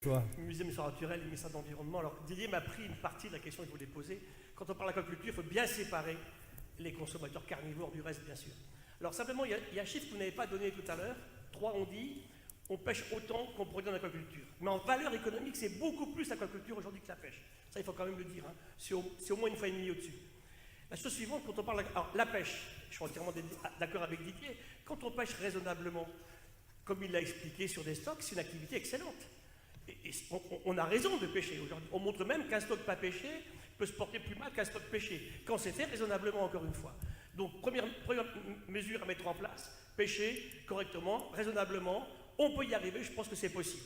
toi. Muséum d'histoire naturelle et ministère de l'Environnement. Alors Didier m'a pris une partie de la question que je voulais poser. Quand on parle d'aquaculture, il faut bien séparer les consommateurs carnivores du reste, bien sûr. Alors simplement, il y a un chiffre que vous n'avez pas donné tout à l'heure. 3 ont dit, on pêche autant qu'on produit en aquaculture. Mais en valeur économique, c'est beaucoup plus l'aquaculture aujourd'hui que la pêche. Ça, il faut quand même le dire. Hein. C'est au moins une fois et demie au-dessus. La chose suivante, quand on parle... Alors, la pêche, je suis entièrement d'accord avec Didier. Quand on pêche raisonnablement, comme il l'a expliqué sur des stocks, c'est une activité excellente. Et on a raison de pêcher aujourd'hui. On montre même qu'un stock pas pêché peut se porter plus mal qu'un stock pêché, quand c'est fait raisonnablement, encore une fois. Donc, première mesure à mettre en place, pêcher correctement, raisonnablement. On peut y arriver, je pense que c'est possible.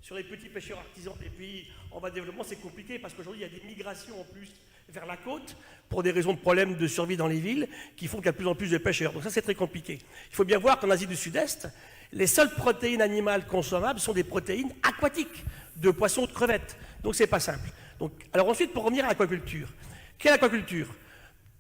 Sur les petits pêcheurs artisans des pays en bas de développement, c'est compliqué parce qu'aujourd'hui, il y a des migrations en plus vers la côte pour des raisons de problèmes de survie dans les villes qui font qu'il y a de plus en plus de pêcheurs. Donc ça, c'est très compliqué. Il faut bien voir qu'en Asie du Sud-Est, les seules protéines animales consommables sont des protéines aquatiques, de poissons, de crevettes. Donc c'est pas simple. Donc, alors ensuite, pour revenir à l'aquaculture. Quelle aquaculture?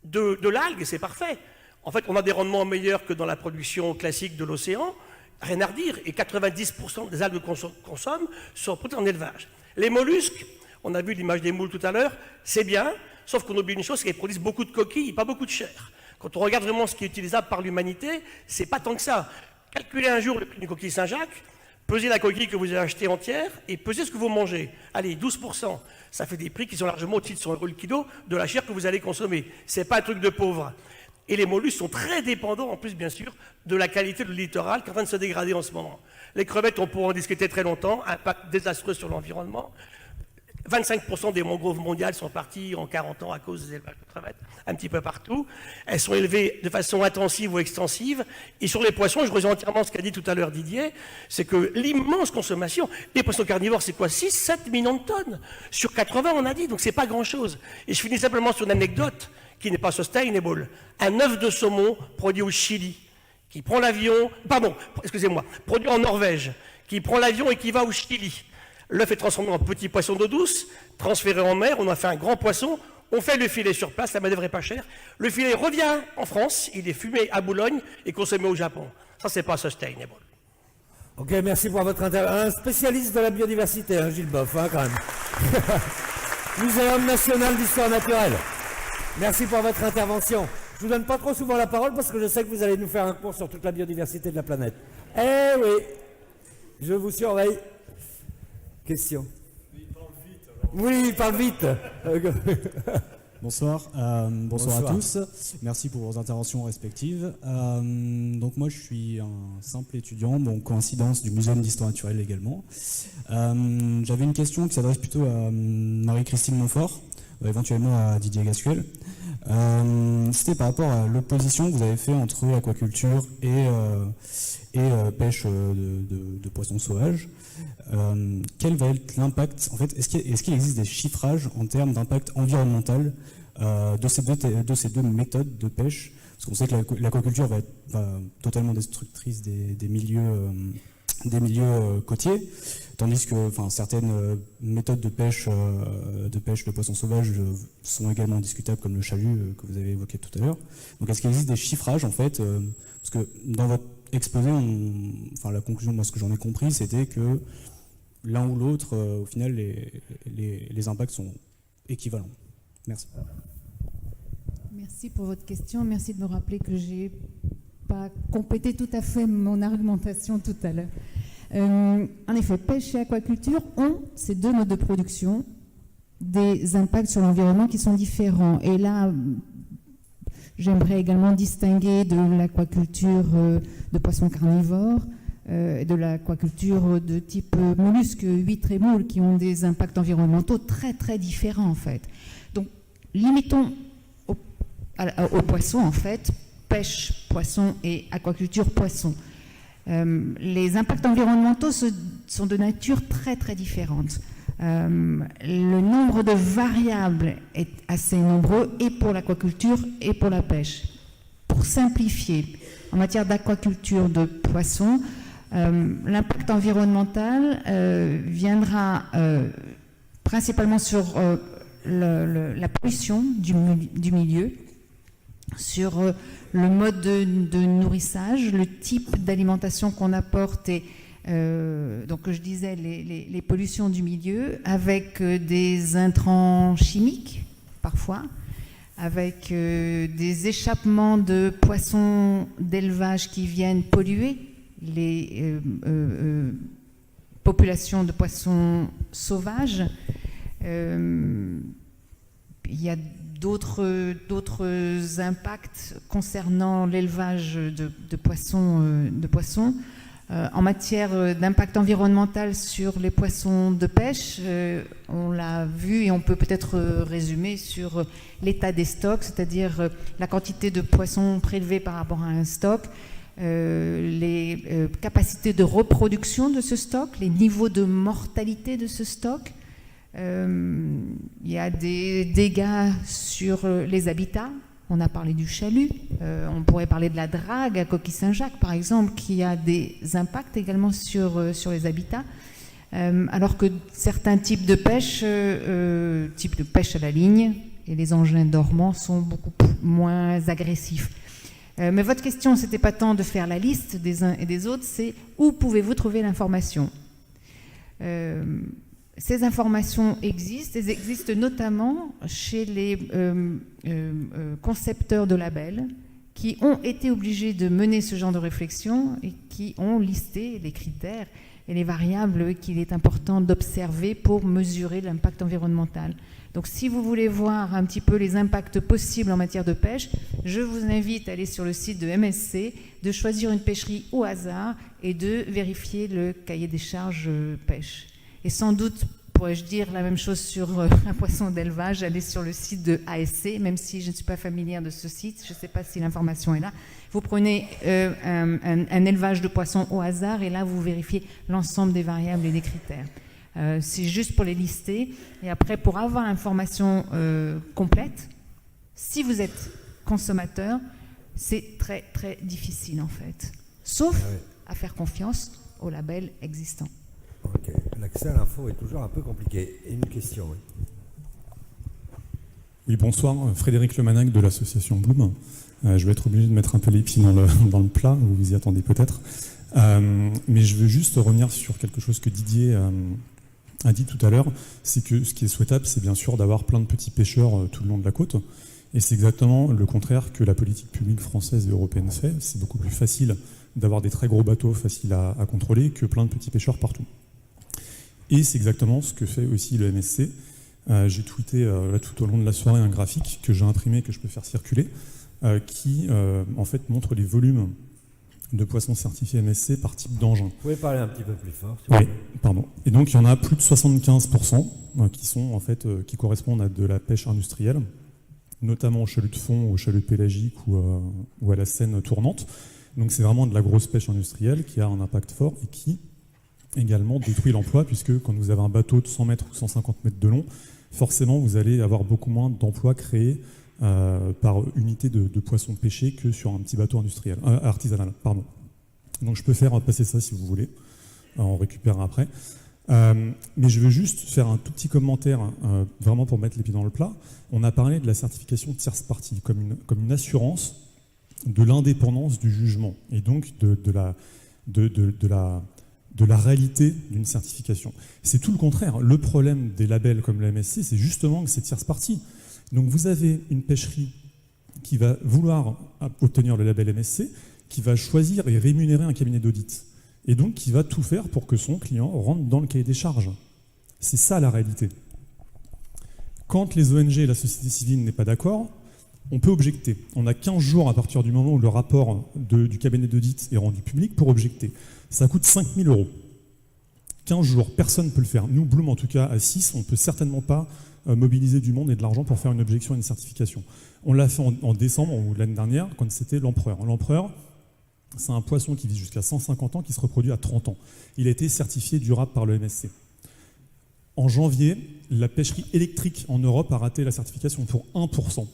De l'algue, c'est parfait. En fait, on a des rendements meilleurs que dans la production classique de l'océan. Rien à redire, et 90% des algues qu'on consomme sont produites en élevage. Les mollusques, on a vu l'image des moules tout à l'heure, c'est bien, sauf qu'on oublie une chose, c'est qu'ils produisent beaucoup de coquilles et pas beaucoup de chair. Quand on regarde vraiment ce qui est utilisable par l'humanité, c'est pas tant que ça. Calculez un jour le prix d'une coquille Saint-Jacques, pesez la coquille que vous avez achetée entière et pesez ce que vous mangez. Allez, 12%. Ça fait des prix qui sont largement au-dessus de 100 € le kilo de la chair que vous allez consommer. C'est pas un truc de pauvre. Et les mollusques sont très dépendants, en plus, bien sûr, de la qualité du littoral qui est en train de se dégrader en ce moment. Les crevettes, on pourra en discuter très longtemps, impact désastreux sur l'environnement. 25% des mangroves mondiales sont partis en 40 ans à cause des élevages de crevettes, un petit peu partout. Elles sont élevées de façon intensive ou extensive. Et sur les poissons, je rejoins entièrement ce qu'a dit tout à l'heure Didier, c'est que l'immense consommation, les poissons carnivores, c'est quoi? 6-7 millions de tonnes. Sur 80, on a dit, donc c'est pas grand-chose. Et je finis simplement sur une anecdote qui n'est pas sustainable. Un œuf de saumon produit au Chili, qui prend l'avion, produit en Norvège, qui prend l'avion et qui va au Chili. L'œuf est transformé en petit poisson d'eau douce, transféré en mer, on a fait un grand poisson, on fait le filet sur place, la main-d'œuvre n'est pas chère. Le filet revient en France, il est fumé à Boulogne et consommé au Japon. Ça, c'est pas sustainable. Ok, merci pour votre intervention. Un spécialiste de la biodiversité, hein, Gilles Boff, hein, quand même. Muséum national d'histoire naturelle. Merci pour votre intervention. Je ne vous donne pas trop souvent la parole parce que je sais que vous allez nous faire un cours sur toute la biodiversité de la planète. Eh oui, je vous surveille. Question. Oui, il parle vite. Bonsoir. Bonsoir à tous. Merci pour vos interventions respectives. Donc moi, je suis un simple étudiant, bon, coïncidence du Muséum d'histoire naturelle également. J'avais une question qui s'adresse plutôt à Marie-Christine Montfort, éventuellement à Didier Gascuel. C'était par rapport à l'opposition que vous avez fait entre aquaculture et pêche de poissons sauvages. Quel va être l'impact, en fait, est-ce qu'il existe des chiffrages en termes d'impact environnemental de ces deux méthodes de pêche? Parce qu'on sait que l'aquaculture va être totalement destructrice des milieux côtiers, tandis que certaines méthodes de pêche de poissons sauvages sont également discutables, comme le chalut que vous avez évoqué tout à l'heure. Donc est-ce qu'il existe des chiffrages, en fait, parce que dans votre exposé, la conclusion, moi ce que j'en ai compris, c'était que l'un ou l'autre, au final, les impacts sont équivalents. Merci. Merci pour votre question. Merci de me rappeler que j'ai pas complété tout à fait mon argumentation tout à l'heure. En effet, pêche et aquaculture ont, ces deux modes de production, des impacts sur l'environnement qui sont différents. Et là, j'aimerais également distinguer de l'aquaculture de poissons carnivores, de l'aquaculture de type mollusques, huîtres et moules, qui ont des impacts environnementaux très très différents en fait. Donc, limitons aux poissons en fait, pêche, poisson et aquaculture, poisson. Les impacts environnementaux sont de nature très très différente. Le nombre de variables est assez nombreux et pour l'aquaculture et pour la pêche. Pour simplifier, en matière d'aquaculture de poissons, l'impact environnemental viendra principalement sur la pollution du milieu, sur le mode de nourrissage, le type d'alimentation qu'on apporte et donc je disais les pollutions du milieu, avec des intrants chimiques parfois, avec des échappements de poissons d'élevage qui viennent polluer les populations de poissons sauvages. Il y a d'autres impacts concernant l'élevage de poissons. En matière d'impact environnemental sur les poissons de pêche, on l'a vu et on peut peut-être résumer sur l'état des stocks, c'est-à-dire la quantité de poissons prélevés par rapport à un stock, les capacités de reproduction de ce stock, les niveaux de mortalité de ce stock. Il y a des dégâts sur les habitats. On a parlé du chalut, on pourrait parler de la drague à Coquille-Saint-Jacques, par exemple, qui a des impacts également sur les habitats, alors que certains types de pêche à la ligne et les engins dormants sont beaucoup moins agressifs. Mais votre question, ce n'était pas tant de faire la liste des uns et des autres, c'est où pouvez-vous trouver l'information ? Ces informations existent, elles existent notamment chez les concepteurs de labels qui ont été obligés de mener ce genre de réflexion et qui ont listé les critères et les variables qu'il est important d'observer pour mesurer l'impact environnemental. Donc si vous voulez voir un petit peu les impacts possibles en matière de pêche, je vous invite à aller sur le site de MSC, de choisir une pêcherie au hasard et de vérifier le cahier des charges pêche. Et sans doute, pourrais-je dire la même chose sur un poisson d'élevage, aller sur le site de ASC, même si je ne suis pas familière de ce site, je ne sais pas si l'information est là. Vous prenez un élevage de poissons au hasard et là, vous vérifiez l'ensemble des variables et des critères. C'est juste pour les lister. Et après, pour avoir l'information complète, si vous êtes consommateur, c'est très, très difficile en fait. Sauf à faire confiance aux labels existants. Ok, l'accès à l'info est toujours un peu compliqué. Et une question, oui. Oui, bonsoir, Frédéric Lemanac de l'association Bloom. Je vais être obligé de mettre un peu les pieds dans le plat, vous vous y attendez peut-être. Mais je veux juste revenir sur quelque chose que Didier a dit tout à l'heure, c'est que ce qui est souhaitable, c'est bien sûr d'avoir plein de petits pêcheurs tout le long de la côte. Et c'est exactement le contraire que la politique publique française et européenne fait. C'est beaucoup plus facile d'avoir des très gros bateaux faciles à contrôler que plein de petits pêcheurs partout. Et c'est exactement ce que fait aussi le MSC. J'ai tweeté là, tout au long de la soirée un graphique que j'ai imprimé, que je peux faire circuler, qui en fait montre les volumes de poissons certifiés MSC par type d'engin. Vous pouvez parler un petit peu plus fort. Oui, pardon. Et donc il y en a plus de 75% qui sont en fait qui correspondent à de la pêche industrielle, notamment au chalut de fond, au chalut pélagique ou à la Seine tournante. Donc c'est vraiment de la grosse pêche industrielle qui a un impact fort et qui également détruit l'emploi, puisque quand vous avez un bateau de 100 mètres ou 150 mètres de long, forcément vous allez avoir beaucoup moins d'emplois créés par unité de poissons pêchés que sur un petit bateau industriel, artisanal. Pardon. Donc je peux faire passer ça si vous voulez, on récupérera après. Mais je veux juste faire un tout petit commentaire, vraiment pour mettre les pieds dans le plat. On a parlé de la certification tierce partie comme une assurance de l'indépendance du jugement et donc de la réalité d'une certification. C'est tout le contraire. Le problème des labels comme le MSC, c'est justement que c'est tierce partie. Donc vous avez une pêcherie qui va vouloir obtenir le label MSC, qui va choisir et rémunérer un cabinet d'audit, et donc qui va tout faire pour que son client rentre dans le cahier des charges. C'est ça la réalité. Quand les ONG et la société civile n'est pas d'accord, on peut objecter. On a 15 jours à partir du moment où le rapport du cabinet d'audit est rendu public pour objecter. Ça coûte 5 000 €. 15 jours, personne ne peut le faire. Nous, Bloom, en tout cas, à 6, on ne peut certainement pas mobiliser du monde et de l'argent pour faire une objection à une certification. On l'a fait en décembre ou l'année dernière, quand c'était l'empereur. L'empereur, c'est un poisson qui vit jusqu'à 150 ans, qui se reproduit à 30 ans. Il a été certifié durable par le MSC. En janvier, la pêcherie électrique en Europe a raté la certification pour 1%.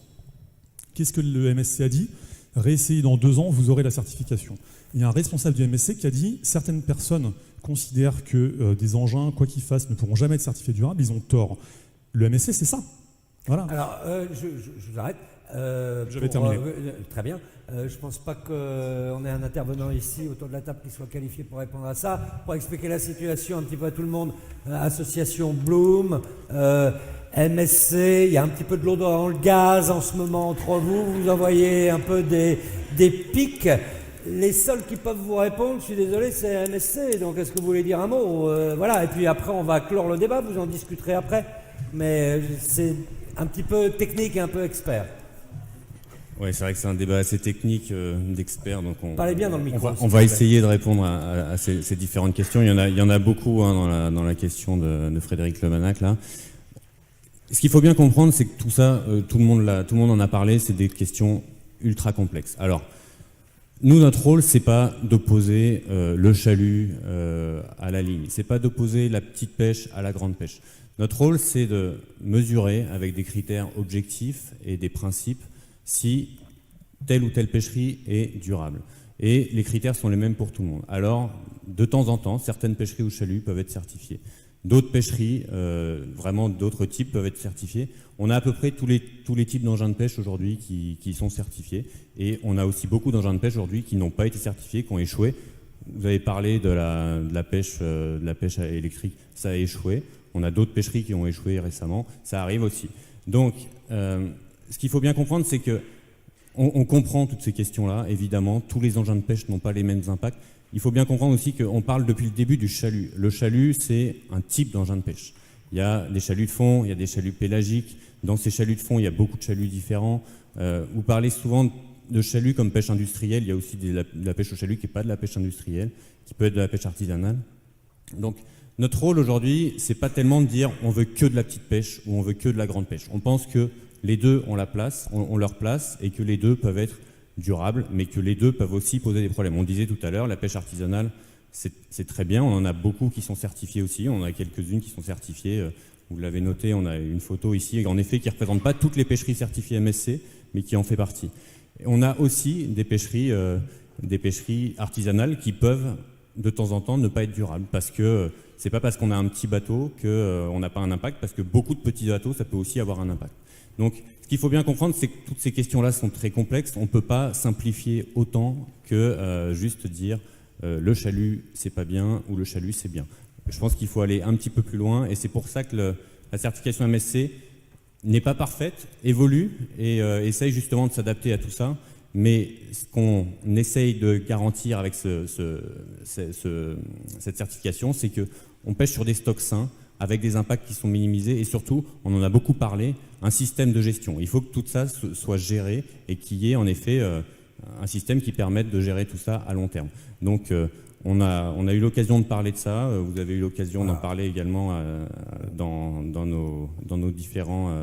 Qu'est-ce que le MSC a dit ? Réessayez dans 2 ans, vous aurez la certification. Il y a un responsable du MSC qui a dit certaines personnes considèrent que des engins, quoi qu'ils fassent, ne pourront jamais être certifiés durables, ils ont tort. Le MSC, c'est ça. Voilà. Alors, je vous arrête. J'avais terminé. Très bien. Je ne pense pas qu'on ait un intervenant ici autour de la table qui soit qualifié pour répondre à ça. Pour expliquer la situation un petit peu à tout le monde, association Bloom, MSC, il y a un petit peu de l'eau dans le gaz en ce moment entre vous. Vous envoyez un peu des pics. Les seuls qui peuvent vous répondre, je suis désolé, c'est MSC. Donc, est-ce que vous voulez dire un mot? Voilà. Et puis après, on va clore le débat. Vous en discuterez après. Mais c'est un petit peu technique et un peu expert. Oui, c'est vrai que c'est un débat assez technique d'experts. Donc Parlez bien dans le micro. On va essayer de répondre à ces différentes questions. Il y en a beaucoup dans la question de Frédéric Lemanac, là. Ce qu'il faut bien comprendre, c'est que tout ça, tout le monde en a parlé, c'est des questions ultra complexes. Alors, nous, notre rôle, c'est pas d'opposer le chalut à la ligne. C'est pas d'opposer la petite pêche à la grande pêche. Notre rôle, c'est de mesurer avec des critères objectifs et des principes si telle ou telle pêcherie est durable. Et les critères sont les mêmes pour tout le monde. Alors, de temps en temps, certaines pêcheries au chalut peuvent être certifiées. D'autres pêcheries, vraiment d'autres types, peuvent être certifiées. On a à peu près tous les types d'engins de pêche aujourd'hui qui sont certifiés. Et on a aussi beaucoup d'engins de pêche aujourd'hui qui n'ont pas été certifiés, qui ont échoué. Vous avez parlé de la pêche électrique, ça a échoué. On a d'autres pêcheries qui ont échoué récemment, ça arrive aussi. Donc, ce qu'il faut bien comprendre, c'est que on comprend toutes ces questions-là, évidemment. Tous les engins de pêche n'ont pas les mêmes impacts. Il faut bien comprendre aussi qu'on parle depuis le début du chalut. Le chalut, c'est un type d'engin de pêche. Il y a des chaluts de fond, il y a des chaluts pélagiques. Dans ces chaluts de fond, il y a beaucoup de chaluts différents. Vous parlez souvent de chalut comme pêche industrielle. Il y a aussi de la pêche au chalut qui n'est pas de la pêche industrielle, qui peut être de la pêche artisanale. Donc, notre rôle aujourd'hui, c'est pas tellement de dire on veut que de la petite pêche ou on veut que de la grande pêche. On pense que les deux ont leur place et que les deux peuvent être durables, mais que les deux peuvent aussi poser des problèmes. On disait tout à l'heure, la pêche artisanale, c'est très bien. On en a beaucoup qui sont certifiées aussi. On en a quelques-unes qui sont certifiées. Vous l'avez noté, on a une photo ici, en effet, qui ne représente pas toutes les pêcheries certifiées MSC, mais qui en fait partie. On a aussi des pêcheries artisanales qui peuvent, de temps en temps, ne pas être durables, parce que c'est pas parce qu'on a un petit bateau qu'on n'a pas un impact, parce que beaucoup de petits bateaux, ça peut aussi avoir un impact. Donc, ce qu'il faut bien comprendre, c'est que toutes ces questions-là sont très complexes. On ne peut pas simplifier autant que juste dire le chalut, c'est pas bien, ou le chalut, c'est bien. Je pense qu'il faut aller un petit peu plus loin, et c'est pour ça que la certification MSC n'est pas parfaite, évolue, et essaye justement de s'adapter à tout ça. Mais ce qu'on essaye de garantir avec cette certification, c'est qu'on pêche sur des stocks sains, avec des impacts qui sont minimisés, et surtout, on en a beaucoup parlé, un système de gestion. Il faut que tout ça soit géré et qu'il y ait en effet un système qui permette de gérer tout ça à long terme. Donc on a eu l'occasion de parler de ça, vous avez eu l'occasion d'en parler également dans nos différents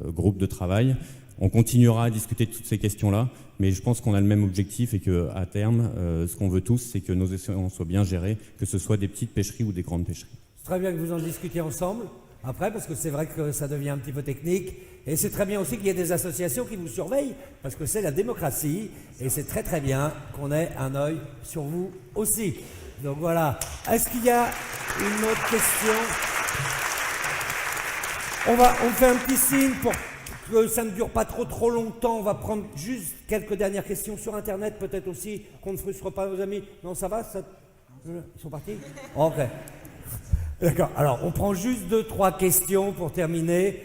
groupes de travail. On continuera à discuter de toutes ces questions-là, mais je pense qu'on a le même objectif et qu'à terme, ce qu'on veut tous, c'est que nos océans soient bien gérés, que ce soit des petites pêcheries ou des grandes pêcheries. C'est très bien que vous en discutiez ensemble, après, parce que c'est vrai que ça devient un petit peu technique. Et c'est très bien aussi qu'il y ait des associations qui vous surveillent, parce que c'est la démocratie, et c'est très très bien qu'on ait un œil sur vous aussi. Donc voilà. Est-ce qu'il y a une autre question? On fait un petit signe pour que ça ne dure pas trop longtemps. On va prendre juste quelques dernières questions sur Internet, peut-être aussi, qu'on ne frustre pas nos amis. Non, ça va Ils sont partis? Ok. D'accord. Alors, on prend juste 2-3 questions pour terminer.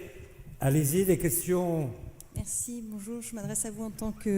Allez-y, des questions. Merci, bonjour. Je m'adresse à vous en tant que